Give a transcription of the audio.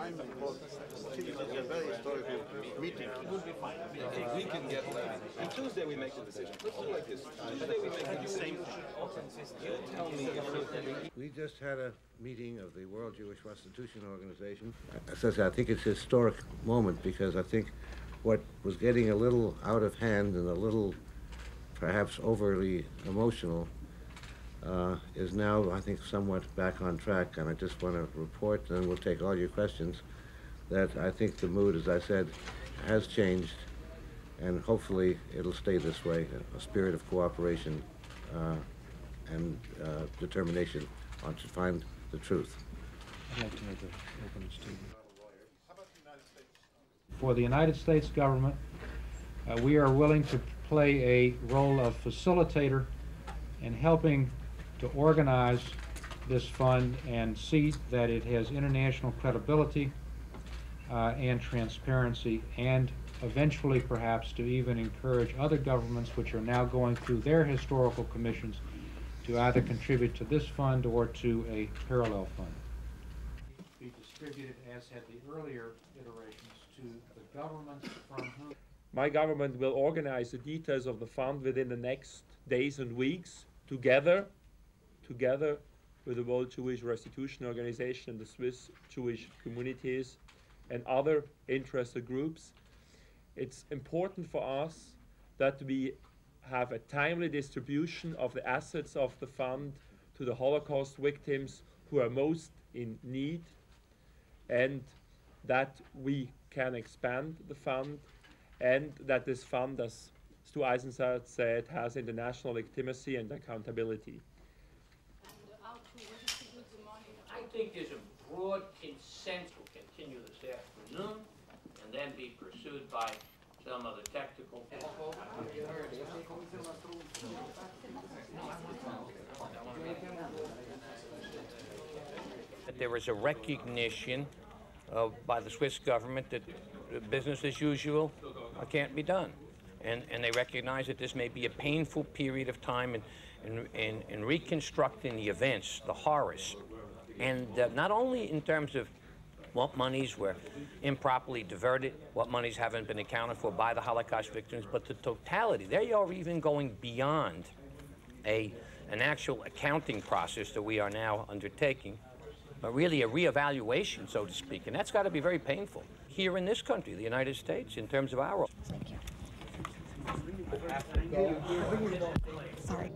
time because it's a very historical meeting. We can get there. On Tuesday we make the decision. Let's do it like this. Today we make the same thing. Tell me everything. We just had a meeting of the World Jewish Restitution Organization. As I said, I think it's a historic moment because I think what was getting a little out of hand and a little perhaps overly emotional is now, I think, somewhat back on track. And I just want to report, and we'll take all your questions, that I think the mood, as I said, has changed, and hopefully it'll stay this way, a spirit of cooperation and determination to find the truth. I'd like to make an opening statement. For the United States government, we are willing to play a role of facilitator in helping to organize this fund and see that it has international credibility and transparency, and eventually perhaps to even encourage other governments which are now going through their historical commissions to either contribute to this fund or to a parallel fund. Be distributed, as had the earlier iterations, to the governments from whom. My government will organize the details of the fund within the next days and weeks, together with the World Jewish Restitution Organization and the Swiss Jewish communities and other interested groups. It's important for us that we have a timely distribution of the assets of the fund to the Holocaust victims who are most in need, and that we can expand the fund, and that this fund, as Stuart Eisenstat said, has international legitimacy and accountability. I think there's a broad consent to continue this afternoon and then be pursued by some of the technical people. There is a recognition by the Swiss government that business as usual can't be done. And they recognize that this may be a painful period of time in reconstructing the events, the horrors. And not only in terms of what monies were improperly diverted, what monies haven't been accounted for by the Holocaust victims, but the totality. They are even going beyond an actual accounting process that we are now undertaking, but really a reevaluation, so to speak. And that's got to be very painful here in this country, the United States, in terms of our role. Thank you. Sorry.